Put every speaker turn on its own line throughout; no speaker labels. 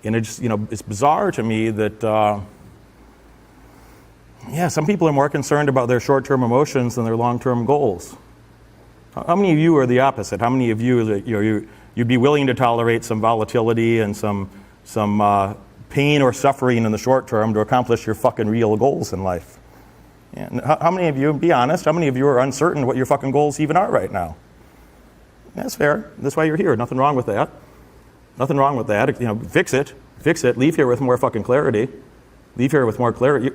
And it's, it's bizarre to me that, some people are more concerned about their short-term emotions than their long-term goals. How many of you are the opposite? How many of you, you'd be willing to tolerate some volatility and some pain or suffering in the short term to accomplish your fucking real goals in life? And how many of you, be honest, how many of you are uncertain what your fucking goals even are right now? That's fair. That's why you're here. Nothing wrong with that. Nothing wrong with that. Fix it. Fix it. Leave here with more fucking clarity. Leave here with more clarity.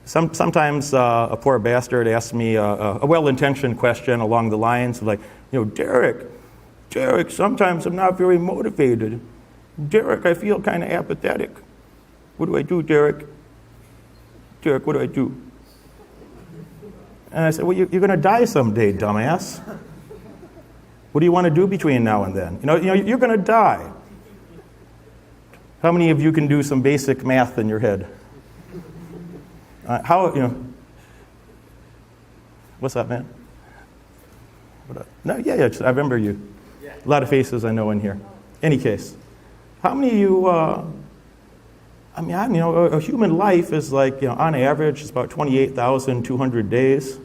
Sometimes a poor bastard asks me a well-intentioned question along the lines of like, Derek, sometimes I'm not very motivated. Derek, I feel kind of apathetic. What do I do, Derek? Derek, what do I do? And I said, well, you're going to die someday, dumbass. What do you want to do between now and then? You're going to die. How many of you can do some basic math in your head? What's up, man? No, yeah, I remember you. A lot of faces I know in here. Any case, how many of you, a human life is like, on average, it's about 28,200 days.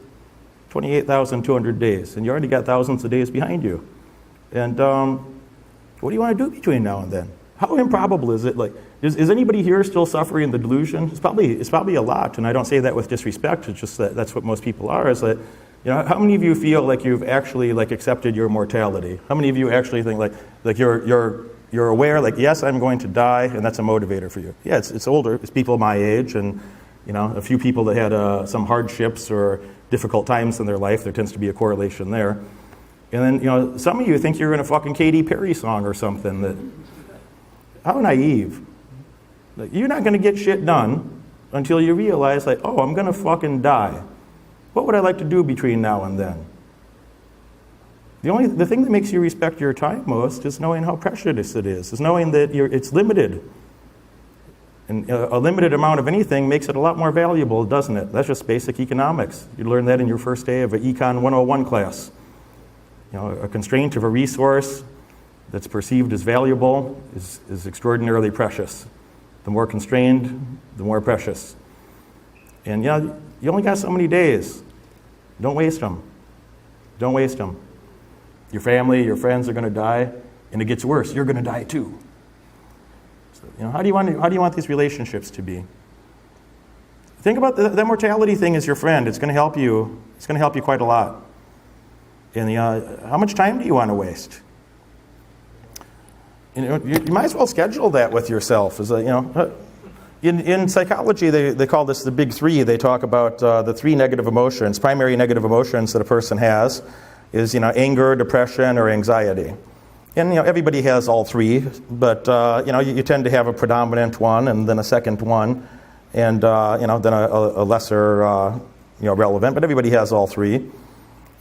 28,200 days, and you already got thousands of days behind you. And what do you want to do between now and then? How improbable is it? Like, is anybody here still suffering the delusion? It's probably a lot, and I don't say that with disrespect. It's just that that's what most people are. Is that, how many of you feel like you've actually accepted your mortality? How many of you actually think like you're aware, like, yes, I'm going to die, and that's a motivator for you? Yeah, it's older. It's people my age, and a few people that had some hardships or difficult times in their life. There tends to be a correlation there. And then, some of you think you're in a fucking Katy Perry song or something. That, how naive. Like, you're not going to get shit done until you realize, like, oh, I'm going to fucking die. What would I like to do between now and then? The thing that makes you respect your time most is knowing how precious it is knowing that it's limited. And a limited amount of anything makes it a lot more valuable, doesn't it? That's just basic economics. You learn that in your first day of an Econ 101 class. A constraint of a resource that's perceived as valuable is extraordinarily precious. The more constrained, the more precious. And you only got so many days. Don't waste them. Don't waste them. Your family, your friends are going to die, and it gets worse. You're going to die too. How do you want these relationships to be? Think about the mortality thing as your friend. It's going to help you. It's going to help you quite a lot. And how much time do you want to waste? You might as well schedule that with yourself. In psychology, they call this the big three. They talk about the three negative emotions, primary negative emotions that a person has is anger, depression, or anxiety. And everybody has all three, but you tend to have a predominant one, and then a second one, and then a lesser relevant. But everybody has all three.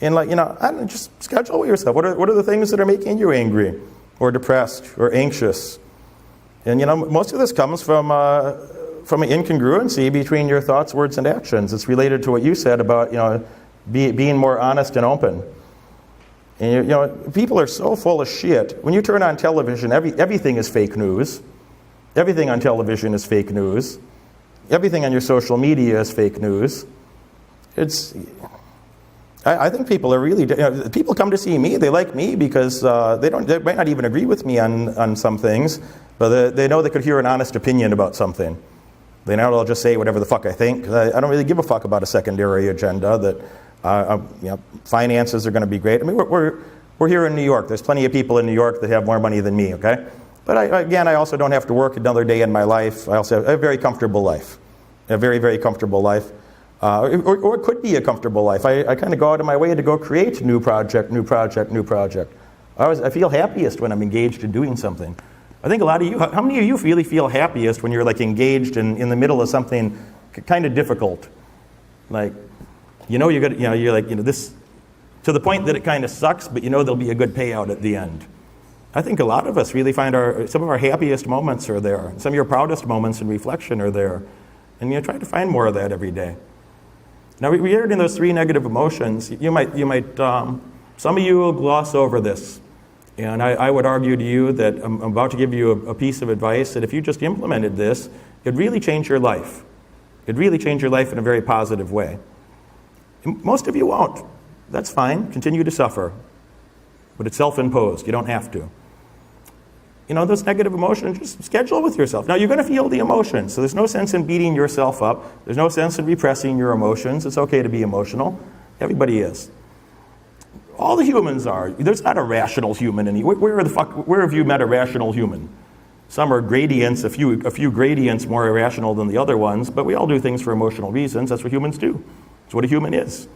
And just schedule yourself. What are the things that are making you angry, or depressed, or anxious? And most of this comes from an incongruency between your thoughts, words, and actions. It's related to what you said about being more honest and open. And people are so full of shit. When you turn on television, everything is fake news. Everything on television is fake news. Everything on your social media is fake news. I think people are really. People come to see me. They like me because they might not even agree with me on some things, but they know they could hear an honest opinion about something. They know I'll just say whatever the fuck I think. I don't really give a fuck about a secondary agenda that finances are going to be great. I mean, we're here in New York. There's plenty of people in New York that have more money than me. Okay, but I also don't have to work another day in my life. I also have a very comfortable life, a very, very comfortable life. Or it could be a comfortable life. I kind of go out of my way to go create new project. I feel happiest when I'm engaged in doing something. I think a lot of you, how many of you really feel happiest when you're engaged in the middle of something kind of difficult? You're this, to the point that it kind of sucks, but there'll be a good payout at the end. I think a lot of us really find some of our happiest moments are there. Some of your proudest moments in reflection are there. And try to find more of that every day. Now, regarding those three negative emotions, you might some of you will gloss over this. And I would argue to you that I'm about to give you a piece of advice that if you just implemented this, it'd really change your life. It'd really change your life in a very positive way. And most of you won't. That's fine. Continue to suffer. But it's self-imposed. You don't have to. You know, those negative emotions, just schedule with yourself. Now, you're going to feel the emotions, so there's no sense in beating yourself up. There's no sense in repressing your emotions. It's okay to be emotional. Everybody is. All the humans are. There's not a rational human anywhere. Where have you met a rational human? Some are gradients, a few gradients more irrational than the other ones, but we all do things for emotional reasons. That's what humans do. That's what a human is.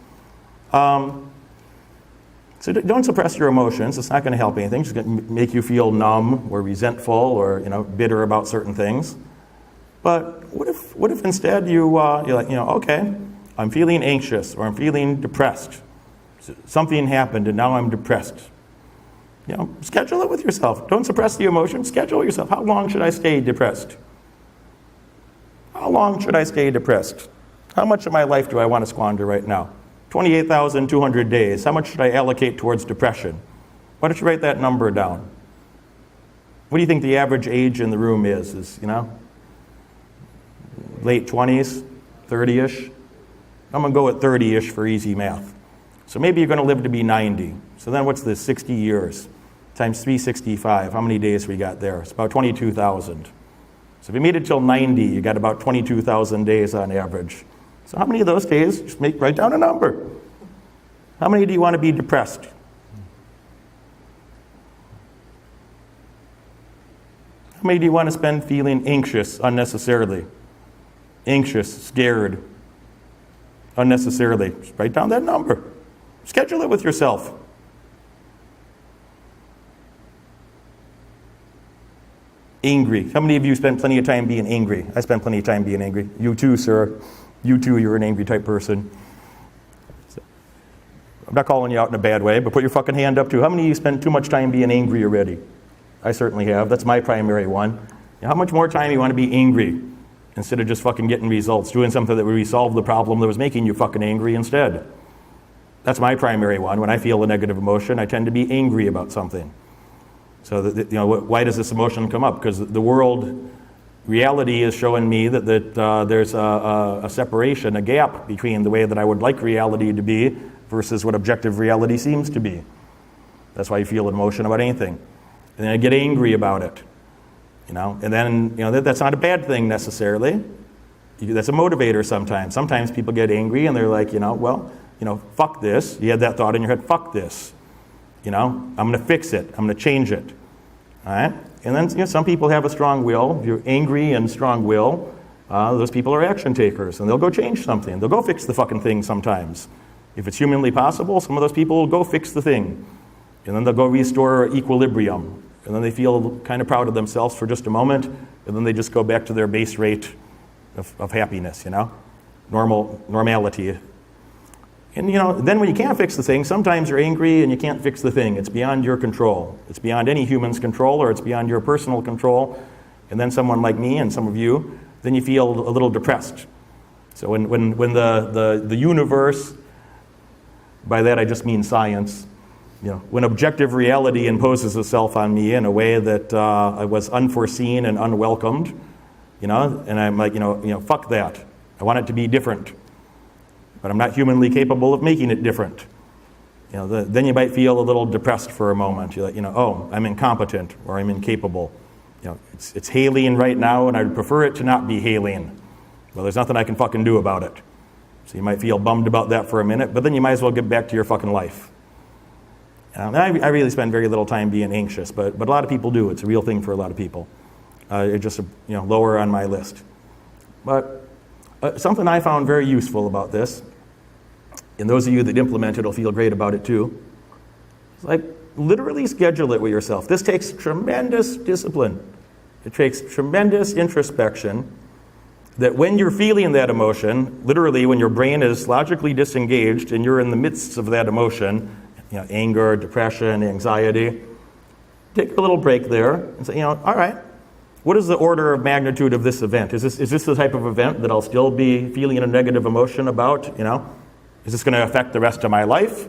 So don't suppress your emotions. It's not going to help anything. It's going to make you feel numb or resentful or bitter about certain things. But what if instead you're like, okay, I'm feeling anxious or I'm feeling depressed. Something happened and now I'm depressed. Schedule it with yourself. Don't suppress the emotion. Schedule yourself. How long should I stay depressed? How long should I stay depressed? How much of my life do I want to squander right now? 28,200 days. How much should I allocate towards depression? Why don't you write that number down? What do you think the average age in the room is? Late 20s, 30-ish? I'm going to go at 30-ish for easy math. So maybe you're going to live to be 90. So then what's this, 60 years times 365? How many days we got there? It's about 22,000. So if you made it till 90, you got about 22,000 days on average. So how many of those days, just write down a number. How many do you want to be depressed? How many do you want to spend feeling anxious unnecessarily? Anxious, scared, unnecessarily. Just write down that number. Schedule it with yourself. Angry. How many of you spend plenty of time being angry? I spend plenty of time being angry. You too, sir. You too, you're an angry type person. So, I'm not calling you out in a bad way, but put your fucking hand up too. How many of you spend too much time being angry already? I certainly have. That's my primary one. How much more time you want to be angry instead of just fucking getting results, doing something that would resolve the problem that was making you fucking angry instead? That's my primary one. When I feel a negative emotion, I tend to be angry about something. So, why does this emotion come up? Because the world, reality is showing me that there's a separation, a gap between the way that I would like reality to be versus what objective reality seems to be. That's why you feel an emotion about anything. And then I get angry about it. And then, that's not a bad thing necessarily. That's a motivator sometimes. Sometimes people get angry and they're like, fuck this. You had that thought in your head, fuck this. I'm going to fix it. I'm going to change it. All right? And then some people have a strong will. If you're angry and strong will, those people are action takers. And they'll go change something. They'll go fix the fucking thing sometimes. If it's humanly possible, some of those people will go fix the thing. And then they'll go restore equilibrium. And then they feel kind of proud of themselves for just a moment. And then they just go back to their base rate of happiness, normality. And then when you can't fix the thing, sometimes you're angry and you can't fix the thing. It's beyond your control. It's beyond any human's control, or it's beyond your personal control. And then someone like me and some of you, then you feel a little depressed. So when the universe, by that I just mean science, when objective reality imposes itself on me in a way that was unforeseen and unwelcomed, and I'm like, fuck that. I want it to be different. But I'm not humanly capable of making it different. Then you might feel a little depressed for a moment. You're like, oh, I'm incompetent or I'm incapable. It's hailing right now, and I'd prefer it to not be hailing. Well, there's nothing I can fucking do about it. So you might feel bummed about that for a minute, but then you might as well get back to your fucking life. I really spend very little time being anxious, but a lot of people do. It's a real thing for a lot of people. It's just lower on my list. But something I found very useful about this, and those of you that implement it will feel great about it too, is like literally schedule it with yourself. This takes tremendous discipline. It takes tremendous introspection, that when you're feeling that emotion, literally when your brain is logically disengaged and you're in the midst of that emotion, anger, depression, anxiety, take a little break there and say, all right, what is the order of magnitude of this event? Is this the type of event that I'll still be feeling a negative emotion about? Is this going to affect the rest of my life?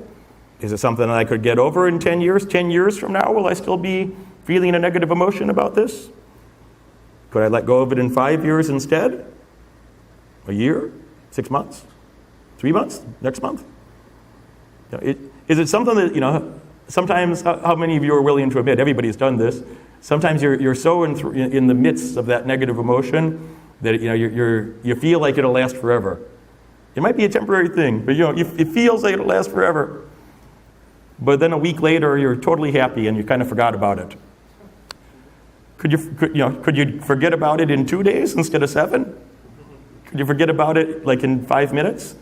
Is it something that I could get over in 10 years? 10 years from now, will I still be feeling a negative emotion about this? Could I let go of it in 5 years instead? A year? 6 months? 3 months? Next month? Is it something that, sometimes, how many of you are willing to admit, everybody's done this, sometimes you're so in the midst of that negative emotion that you feel like it'll last forever. It might be a temporary thing, but it feels like it'll last forever. But then a week later, you're totally happy and you kind of forgot about it. Could you forget about it in 2 days instead of 7? Could you forget about it like in 5 minutes?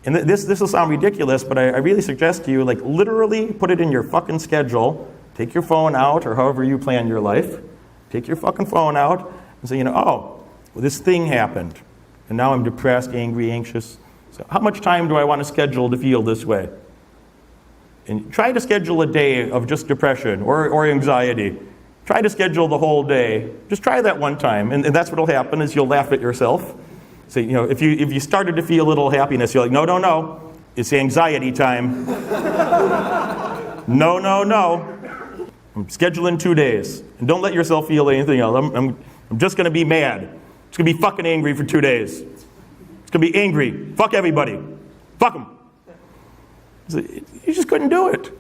And this will sound ridiculous, but I really suggest to you, like, literally put it in your fucking schedule. Take your phone out, or however you plan your life. Take your fucking phone out and say, this thing happened, and now I'm depressed, angry, anxious. So how much time do I want to schedule to feel this way? And try to schedule a day of just depression or anxiety. Try to schedule the whole day. Just try that one time, and that's what'll happen is you'll laugh at yourself. So, if you started to feel a little happiness, you're like, no, it's anxiety time. No. I'm scheduling 2 days, and don't let yourself feel anything else. I'm just going to be mad. It's going to be fucking angry for 2 days. It's going to be angry. Fuck everybody. Fuck them. So you just couldn't do it.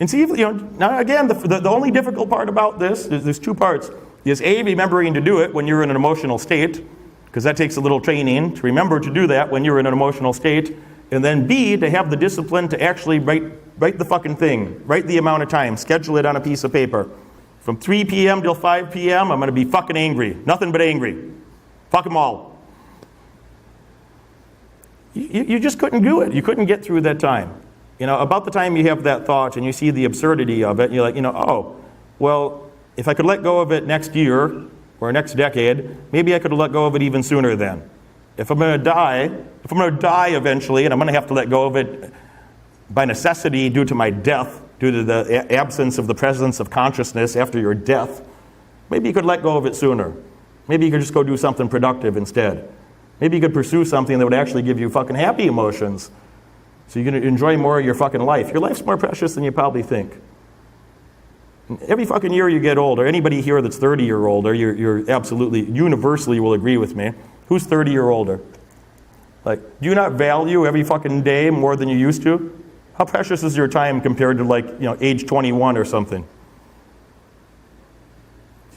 And see, now again, the only difficult part about this, there's 2 parts, is A, remembering to do it when you're in an emotional state, because that takes a little training to remember to do that when you're in an emotional state, and then B, to have the discipline to actually write the fucking thing, write the amount of time, schedule it on a piece of paper. From 3 p.m. till 5 p.m., I'm going to be fucking angry. Nothing but angry. Fuck them all. You just couldn't do it. You couldn't get through that time. About the time you have that thought and you see the absurdity of it, you're like, well, if I could let go of it next year or next decade, maybe I could let go of it even sooner then. If I'm going to die eventually, and I'm going to have to let go of it by necessity due to my death, due to the absence of the presence of consciousness after your death, maybe you could let go of it sooner. Maybe you could just go do something productive instead. Maybe you could pursue something that would actually give you fucking happy emotions, so you can enjoy more of your fucking life. Your life's more precious than you probably think. Every fucking year you get older, anybody here that's 30 or older, you're absolutely, universally will agree with me. Who's 30 or older? Like, do you not value every fucking day more than you used to? How precious is your time compared to age 21 or something?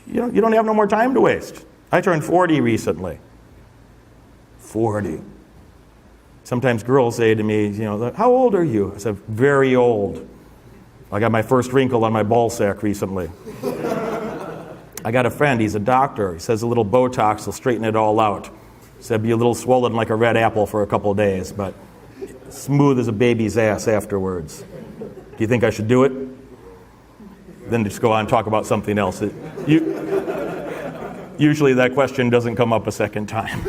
You don't have no more time to waste. I turned 40 recently. 40. Sometimes girls say to me, how old are you? I said, very old. I got my first wrinkle on my ball sack recently. I got a friend, he's a doctor. He says a little Botox will straighten it all out. He said be a little swollen like a red apple for a couple of days, but smooth as a baby's ass afterwards. Do you think I should do it? Then just go on and talk about something else. Usually that question doesn't come up a second time.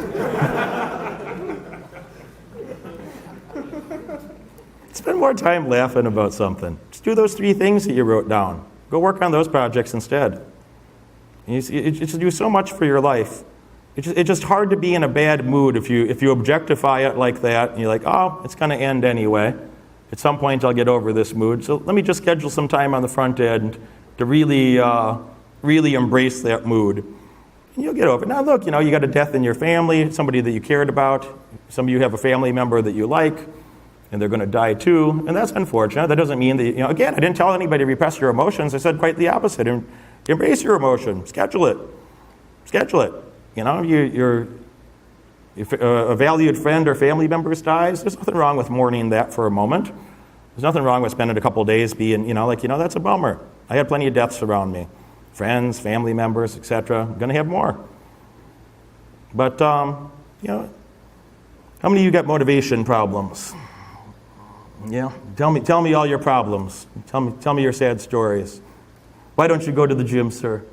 Spend more time laughing about something. Just do those 3 things that you wrote down. Go work on those projects instead. It just do so much for your life. It's just hard to be in a bad mood if you objectify it like that, and you're like, oh, it's going to end anyway. At some point I'll get over this mood. So let me just schedule some time on the front end to really embrace that mood. And you'll get over it. Now look, you got a death in your family, somebody that you cared about. Some of you have a family member that you like, and they're going to die too, and that's unfortunate. That doesn't mean that, again, I didn't tell anybody to repress your emotions. I said quite the opposite. Embrace your emotion. Schedule it. If a valued friend or family member dies, there's nothing wrong with mourning that for a moment. There's nothing wrong with spending a couple of days being, that's a bummer. I had plenty of deaths around me. Friends, family members, etc. I'm going to have more. But, how many of you got motivation problems? Yeah, tell me all your problems. Tell me your sad stories. Why don't you go to the gym, sir?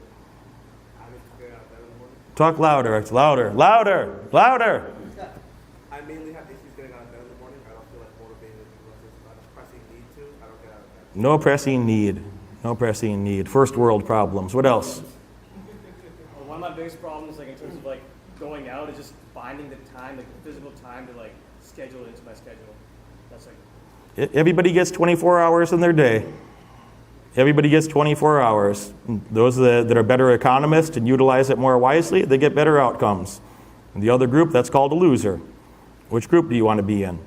Talk louder. It's louder.
I mainly have issues getting out of bed in the morning. I don't feel like motivated unless it's not a pressing need to. I don't get out of bed.
No pressing need. First world problems. What else?
One of my biggest problems, in terms of going out, is just finding the time, the physical time to schedule it into my schedule. That's
Everybody gets 24 hours in their day. Everybody gets 24 hours. Those that are better economists and utilize it more wisely, they get better outcomes. And the other group, that's called a loser. Which group do you want to be in?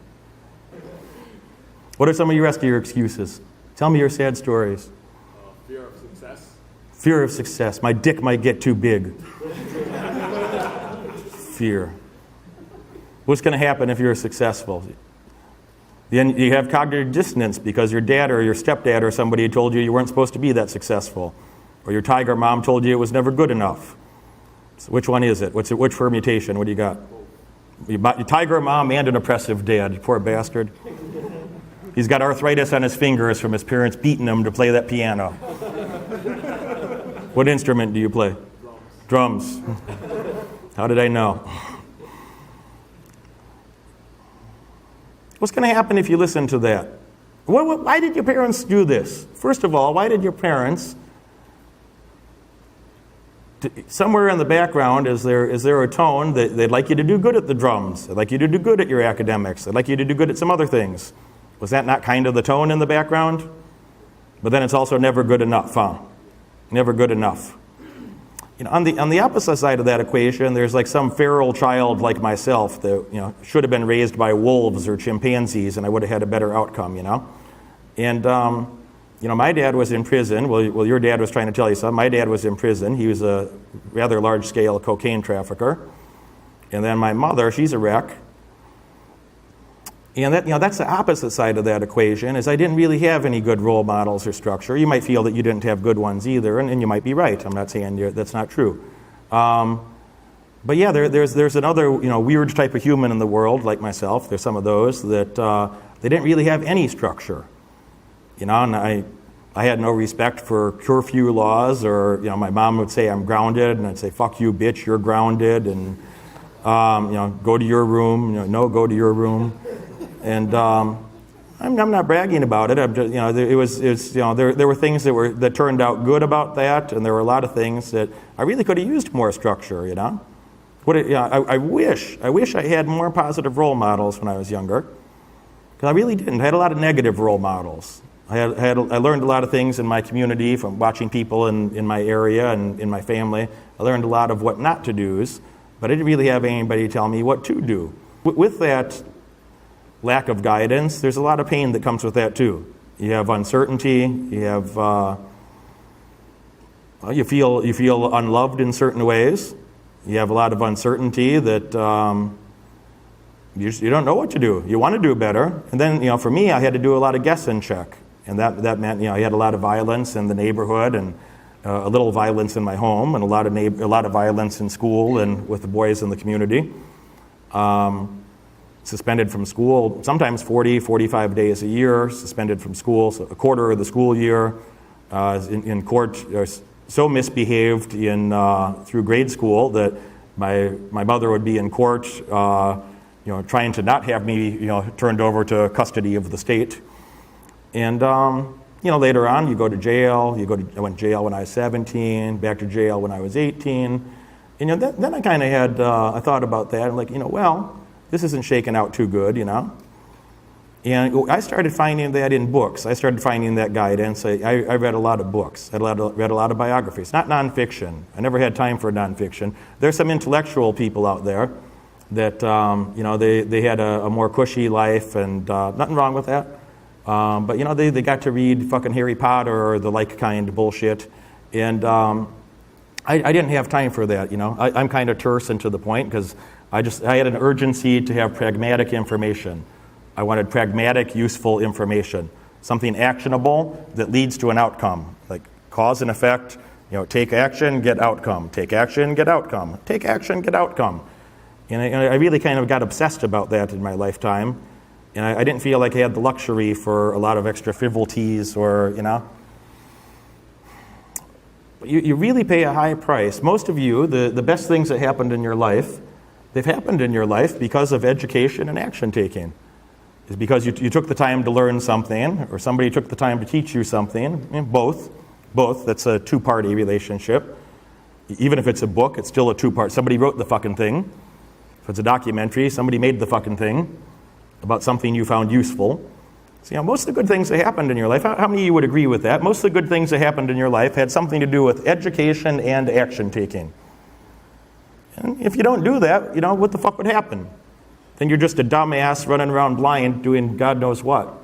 What are some of your rest of your excuses? Tell me your sad stories.
Fear of success.
Fear of success. My dick might get too big. Fear. What's going to happen if you're successful? Then you have cognitive dissonance because your dad or your stepdad or somebody told you weren't supposed to be that successful. Or your tiger mom told you it was never good enough. So which one is it? Which permutation? What do you got? Your tiger mom and an oppressive dad. You poor bastard. He's got arthritis on his fingers from his parents beating him to play that piano. What instrument do you play? Drums. How did I know? What's going to happen if you listen to that? Why did your parents do this? First of all, why did your parents... Somewhere in the background, is there a tone that they'd like you to do good at the drums? They'd like you to do good at your academics. They'd like you to do good at some other things. Was that not kind of the tone in the background? But then it's also never good enough, huh? Never good enough. On the opposite side of that equation, there's like some feral child like myself that should have been raised by wolves or chimpanzees, and I would have had a better outcome, And my dad was in prison. Well, your dad was trying to tell you something. My dad was in prison. He was a rather large-scale cocaine trafficker. And then my mother, she's a wreck. And that's the opposite side of that equation, is I didn't really have any good role models or structure. You might feel that you didn't have good ones either, and you might be right. I'm not saying that's not true. But yeah, there's another weird type of human in the world, like myself. There's some of those that they didn't really have any structure. And I had no respect for curfew laws, or my mom would say I'm grounded, and I'd say fuck you, bitch, you're grounded, and go to your room. No, go to your room. And I'm not bragging about it. I'm just, there were things that turned out good about that, and there were a lot of things that I really could have used more structure. I wish I had more positive role models when I was younger, because I really didn't. I had a lot of negative role models. I learned a lot of things in my community from watching people in my area and in my family. I learned a lot of what not to do's, but I didn't really have anybody tell me what to do. With that lack of guidance, there's a lot of pain that comes with that too. You have uncertainty. You have you feel unloved in certain ways. You have a lot of uncertainty that you don't know what to do. You want to do better, and then for me, I had to do a lot of guess and check, and that meant I had a lot of violence in the neighborhood, and a little violence in my home, and a lot of violence in school and with the boys in the community. Suspended from school, sometimes 40, 45 days a year, suspended from school, so a quarter of the school year, in court, so misbehaved through grade school that my mother would be in court, trying to not have me, turned over to custody of the state. And, later on, you go to jail. I went to jail when I was 17, back to jail when I was 18. And then I kind of had, I thought about that, and this isn't shaking out too good, And I started finding that in books. I started finding that guidance. I read a lot of books. I read a lot of biographies, not nonfiction. I never had time for nonfiction. There's some intellectual people out there that, they had a more cushy life, and nothing wrong with that. But, they got to read fucking Harry Potter or the like kind bullshit. And I didn't have time for that, I'm kind of terse and to the point because I had an urgency to have pragmatic information. I wanted pragmatic, useful information, something actionable that leads to an outcome, like cause and effect. Take action, get outcome. Take action, get outcome. Take action, get outcome. And I really kind of got obsessed about that in my lifetime, and I didn't feel like I had the luxury for a lot of extra frivolities or You really pay a high price. Most of you, the best things that happened in your life, they've happened in your life because of education and action taking. It's because you took the time to learn something, or somebody took the time to teach you something. Both. That's a two-party relationship. Even if it's a book, it's still a two-part. Somebody wrote the fucking thing. If it's a documentary, somebody made the fucking thing about something you found useful. So, most of the good things that happened in your life, how many of you would agree with that? Most of the good things that happened in your life had something to do with education and action taking. And if you don't do that, what the fuck would happen? Then you're just a dumbass running around blind doing God knows what.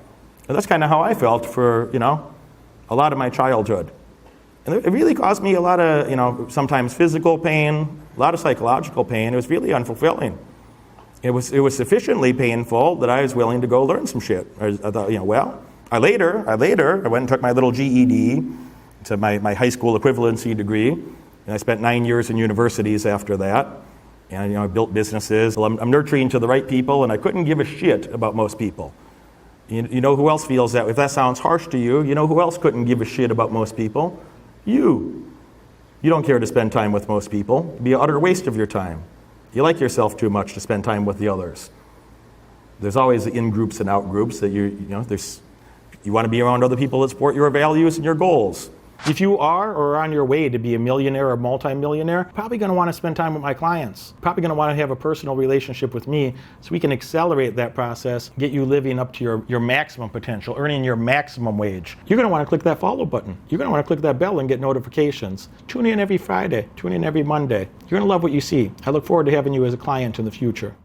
And that's kind of how I felt for, a lot of my childhood. And it really caused me a lot of, sometimes physical pain, a lot of psychological pain. It was really unfulfilling. It was sufficiently painful that I was willing to go learn some shit. I thought, I later went and took my little GED, to my high school equivalency degree, and I spent 9 years in universities after that. And I built businesses. Well, I'm nurturing to the right people, and I couldn't give a shit about most people. You know who else feels that? If that sounds harsh to you, you know who else couldn't give a shit about most people? You. You don't care to spend time with most people. It'd be an utter waste of your time. You like yourself too much to spend time with the others. There's always in-groups and out-groups that you want to be around other people that support your values and your goals. If you are or on your way to be a millionaire or multi-millionaire, probably going to want to spend time with my clients. Probably going to want to have a personal relationship with me so we can accelerate that process, get you living up to your maximum potential, earning your maximum wage. You're going to want to click that follow button. You're going to want to click that bell and get notifications. Tune in every Friday. Tune in every Monday. You're going to love what you see. I look forward to having you as a client in the future.